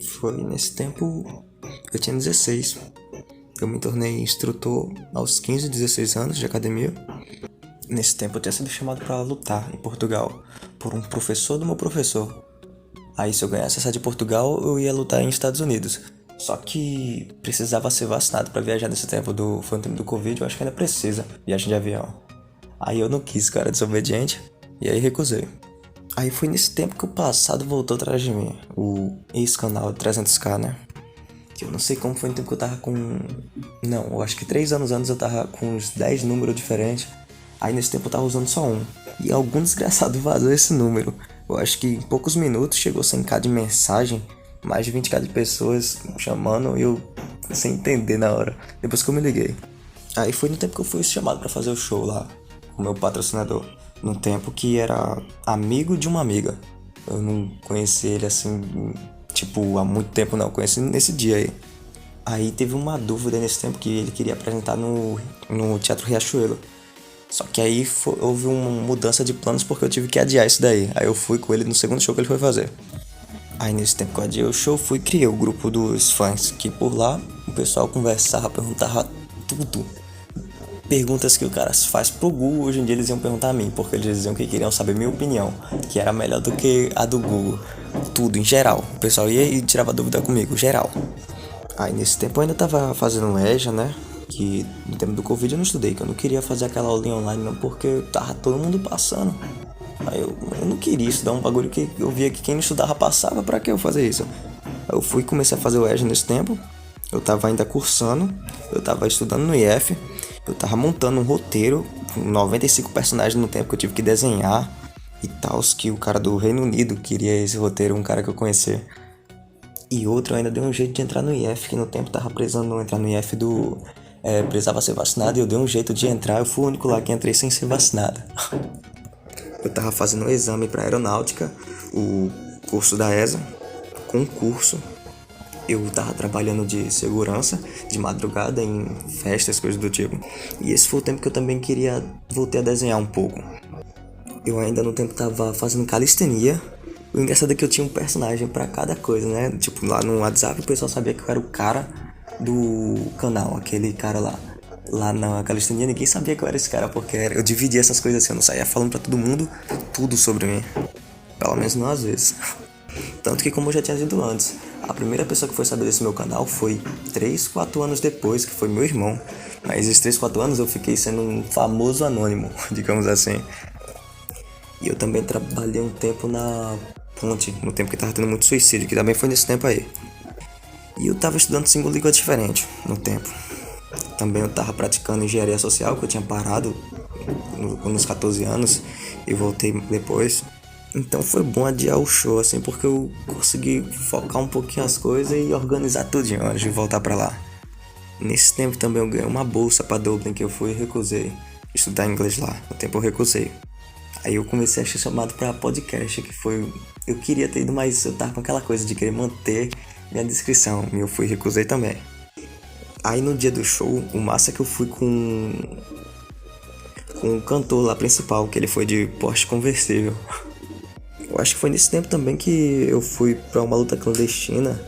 Foi nesse tempo, eu tinha 16. Eu me tornei instrutor aos 15, 16 anos de academia. Nesse tempo eu tinha sido chamado para lutar em Portugal por um professor do meu professor. Aí se eu ganhasse essa de Portugal, eu ia lutar em Estados Unidos. Só que precisava ser vacinado para viajar nesse tempo foi no tempo do Covid, eu acho que ainda precisa, viagem de avião. Aí eu não quis, cara, desobediente, e aí recusei. Aí foi nesse tempo que o passado voltou atrás de mim, o ex-canal 300k, né? Que eu não sei como foi no tempo que eu tava com... Não, eu acho que 3 anos antes eu tava com uns 10 números diferentes. Aí nesse tempo eu tava usando só um. E algum desgraçado vazou esse número. Eu acho que em poucos minutos chegou 100k de mensagem, mais de 20k de pessoas chamando e eu sem entender na hora. Depois que eu me liguei. Aí foi no tempo que eu fui chamado pra fazer o show lá, com o meu patrocinador. No tempo que era amigo de uma amiga. Eu não conheci ele assim, tipo, há muito tempo não. Conheci nesse dia aí. Aí teve uma dúvida nesse tempo que ele queria apresentar no Teatro Riachuelo. Só que aí houve uma mudança de planos porque eu tive que adiar isso daí. Aí eu fui com ele no segundo show que ele foi fazer. Aí nesse tempo que eu adiei o show, fui e criei o grupo dos fãs. Que por lá o pessoal conversava, perguntava tudo. Perguntas que o cara faz pro Google, hoje em dia eles iam perguntar a mim, porque eles diziam que queriam saber minha opinião, que era melhor do que a do Google. Tudo, em geral. O pessoal ia e tirava dúvida comigo, geral. Aí nesse tempo eu ainda tava fazendo EJA, né? Que no tempo do Covid eu não estudei, que eu não queria fazer aquela aulinha online não, porque tava todo mundo passando. Aí eu não queria estudar um bagulho que eu via que quem não estudava passava, pra que eu fazer isso? Aí eu fui e comecei a fazer o EJA nesse tempo. Eu tava ainda cursando, eu tava estudando no IF, eu tava montando um roteiro com 95 personagens no tempo que eu tive que desenhar e tal, que o cara do Reino Unido queria esse roteiro, um cara que eu conhecia. E outro, eu ainda dei um jeito de entrar no IF, que no tempo tava precisando entrar no IF precisava ser vacinado e eu dei um jeito de entrar, eu fui o único lá que entrei sem ser vacinado. Eu tava fazendo um exame pra aeronáutica, o curso da ESA, concurso. Eu tava trabalhando de segurança, de madrugada, em festas, coisas do tipo. E esse foi o tempo que eu também voltei a desenhar um pouco. Eu ainda no tempo tava fazendo calistenia. O engraçado é que eu tinha um personagem pra cada coisa, né? Tipo, lá no WhatsApp o pessoal sabia que eu era o cara do canal, aquele cara lá. Lá na calistenia ninguém sabia que eu era esse cara, porque eu dividia essas coisas assim, eu não saía falando pra todo mundo tudo sobre mim. Pelo menos não às vezes. Tanto que, como eu já tinha dito antes, a primeira pessoa que foi saber desse meu canal foi 3, 4 anos depois, que foi meu irmão. Mas esses 3, 4 anos eu fiquei sendo um famoso anônimo, digamos assim. E eu também trabalhei um tempo na ponte, no tempo que tava tendo muito suicídio, que também foi nesse tempo aí. E eu tava estudando 5 línguas diferentes no tempo. Também eu tava praticando engenharia social, que eu tinha parado nos 14 anos e voltei depois. Então foi bom adiar o show, assim, porque eu consegui focar um pouquinho as coisas e organizar tudinho antes de voltar pra lá. Nesse tempo também eu ganhei uma bolsa pra Dublin que eu fui e recusei estudar inglês lá. No tempo eu recusei. Aí eu comecei a ser chamado pra podcast, que foi... Eu queria ter ido, mas eu tava com aquela coisa de querer manter minha descrição. E eu fui e recusei também. Aí no dia do show, o massa é que eu fui com o cantor lá principal, que ele foi de Porsche conversível. Eu acho que foi nesse tempo também que eu fui pra uma luta clandestina,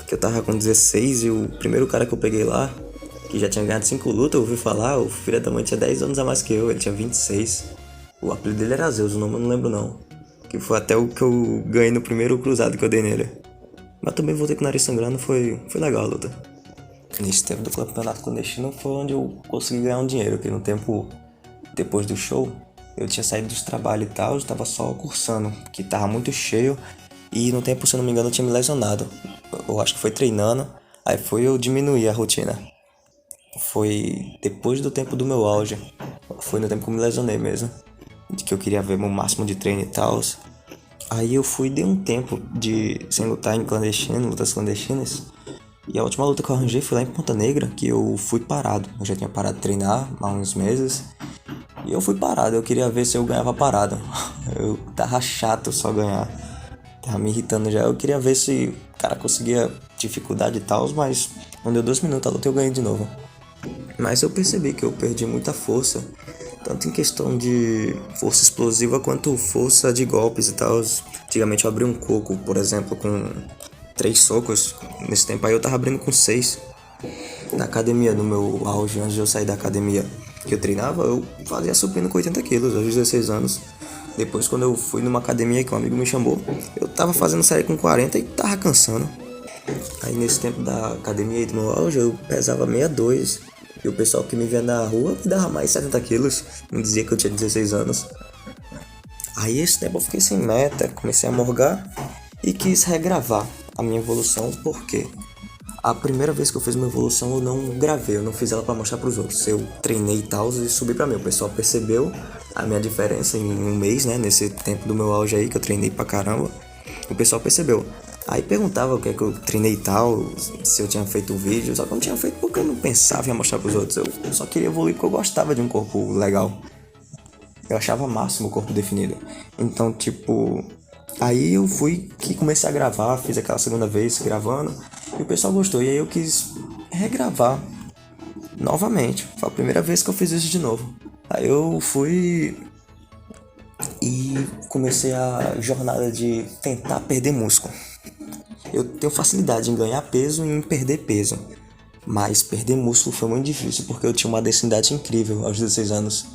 que eu tava com 16 e o primeiro cara que eu peguei lá, que já tinha ganhado 5 lutas, eu ouvi falar, o filho da mãe tinha 10 anos a mais que eu, ele tinha 26. O apelido dele era Zeus, o nome eu não lembro não. Que foi até o que eu ganhei no primeiro cruzado que eu dei nele. Mas também voltei com o nariz sangrando, foi legal a luta. Nesse tempo do campeonato clandestino foi onde eu consegui ganhar um dinheiro, que no tempo depois do show, eu tinha saído dos trabalhos e tal, eu tava só cursando, que tava muito cheio. E no tempo, se eu não me engano, eu tinha me lesionado. Eu acho que foi treinando, aí foi eu diminuir a rotina. Foi depois do tempo do meu auge, foi no tempo que eu me lesionei mesmo, de que eu queria ver meu máximo de treino e tal. Aí eu fui, dei um tempo sem lutar em clandestino, lutas clandestinas. E a última luta que eu arranjei foi lá em Ponta Negra, que eu fui parado. Eu já tinha parado de treinar há uns meses. E eu fui parado, eu queria ver se eu ganhava parado. Eu tava chato só ganhar. Tava me irritando já, eu queria ver se o cara conseguia dificuldade e tal, mas não deu 2 minutos a luta e eu ganhei de novo. Mas eu percebi que eu perdi muita força, tanto em questão de força explosiva quanto força de golpes e tal. Antigamente eu abri um coco, por exemplo, com 3 socos. Nesse tempo aí eu tava abrindo com 6. Na academia, no meu auge, antes de eu sair da academia que eu treinava, eu fazia supino com 80 quilos, aos 16 anos. Depois, quando eu fui numa academia que um amigo me chamou, eu tava fazendo série com 40 e tava cansando. Aí nesse tempo da academia e do meu auge, eu pesava 62. E o pessoal que me via na rua me dava mais 70 quilos. Não dizia que eu tinha 16 anos. Aí esse tempo eu fiquei sem meta, comecei a morgar e quis regravar a minha evolução, porque a primeira vez que eu fiz uma evolução eu não gravei, eu não fiz ela pra mostrar pros outros. Eu treinei e tal e subi pra mim. O pessoal percebeu a minha diferença em um mês, né? Nesse tempo do meu auge aí, que eu treinei pra caramba. O pessoal percebeu. Aí perguntava o que é que eu treinei e tal, se eu tinha feito um vídeo. Só que eu não tinha feito porque eu não pensava em mostrar pros outros. Eu só queria evoluir porque eu gostava de um corpo legal. Eu achava máximo o corpo definido. Então, tipo... Aí eu fui que comecei a gravar, fiz aquela segunda vez gravando. E o pessoal gostou. E aí eu quis regravar novamente. Foi a primeira vez que eu fiz isso de novo. Aí eu fui e comecei a jornada de tentar perder músculo. Eu tenho facilidade em ganhar peso e em perder peso. Mas perder músculo foi muito difícil porque eu tinha uma densidade incrível aos 16 anos.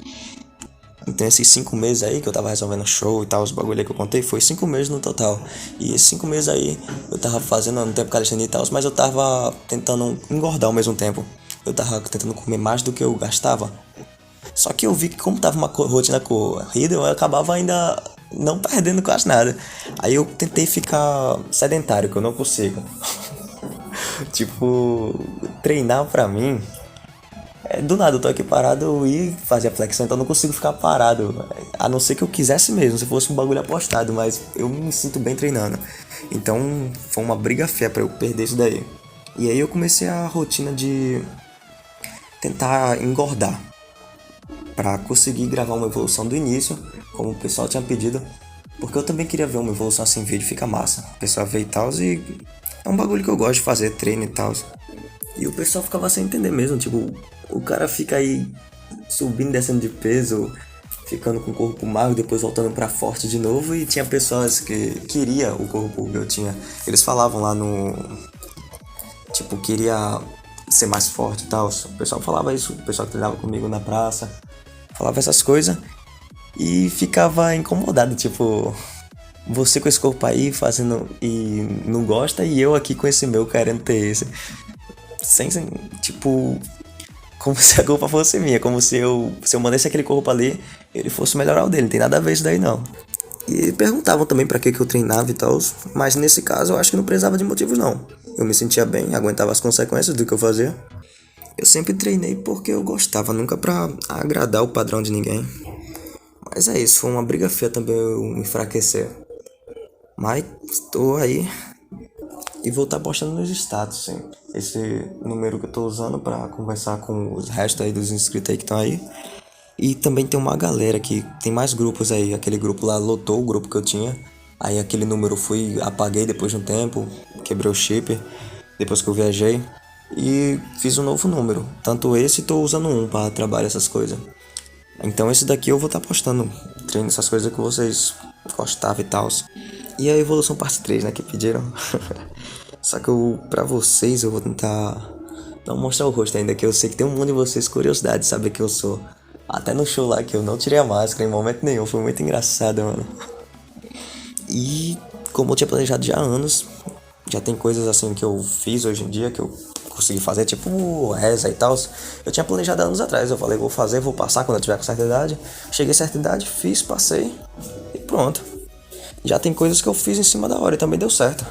Então esses 5 meses aí que eu tava resolvendo show e tal, os bagulho aí que eu contei, foi 5 meses no total. E esses 5 meses aí eu tava fazendo no tempo calistenia e tal, mas eu tava tentando engordar ao mesmo tempo. Eu tava tentando comer mais do que eu gastava. Só que eu vi que como tava uma rotina corrida, eu acabava ainda não perdendo quase nada. Aí eu tentei ficar sedentário, que eu não consigo. Tipo, treinar pra mim... do nada, eu tô aqui parado e fazia flexão, então eu não consigo ficar parado. A não ser que eu quisesse mesmo, se fosse um bagulho apostado, mas eu me sinto bem treinando. Então foi uma briga feia pra eu perder isso daí. E aí eu comecei a rotina de tentar engordar. Pra conseguir gravar uma evolução do início, como o pessoal tinha pedido. Porque eu também queria ver uma evolução assim em vídeo, fica massa. O pessoal vê e tal, e é um bagulho que eu gosto de fazer, treino e tal. E o pessoal ficava sem entender mesmo, tipo, o cara fica aí subindo e descendo de peso, ficando com o corpo magro, depois voltando pra forte de novo, e tinha pessoas que queria o corpo que eu tinha. Eles falavam lá no... Tipo, queria ser mais forte e tal. O pessoal falava isso, o pessoal que treinava comigo na praça, falava essas coisas e ficava incomodado, tipo... Você com esse corpo aí fazendo e não gosta, e eu aqui com esse meu querendo ter esse. Sem tipo, como se a culpa fosse minha, como se eu mandasse aquele corpo ali, ele fosse melhorar o dele, não tem nada a ver isso daí não. E perguntavam também pra que eu treinava e tal, mas nesse caso eu acho que não precisava de motivos não. Eu me sentia bem, aguentava as consequências do que eu fazia. Eu sempre treinei porque eu gostava, nunca pra agradar o padrão de ninguém. Mas é isso, foi uma briga feia também eu me enfraquecer. Mas estou aí. E vou estar postando nos status, sim. Esse número que eu tô usando pra conversar com os restos aí dos inscritos aí que estão aí. E também tem uma galera que tem mais grupos aí. Aquele grupo lá lotou o grupo que eu tinha. Aí aquele número fui, apaguei depois de um tempo. Quebrei o chip depois que eu viajei. E fiz um novo número. Tanto esse, tô usando um pra trabalhar essas coisas. Então esse daqui eu vou estar postando. Treino essas coisas que vocês gostavam e tal. E a evolução parte 3, né, que pediram. Só que pra vocês eu vou tentar não mostrar o rosto ainda, que eu sei que tem um monte de vocês curiosidade de saber quem eu sou. Até no show lá que eu não tirei a máscara em momento nenhum, foi muito engraçado, mano. E como eu tinha planejado já há anos, já tem coisas assim que eu fiz hoje em dia, que eu consegui fazer, tipo reza e tal. Eu tinha planejado há anos atrás, eu falei, vou fazer, vou passar quando eu tiver com certa idade. Cheguei a certa idade, fiz, passei e pronto. Já tem coisas que eu fiz em cima da hora e também deu certo.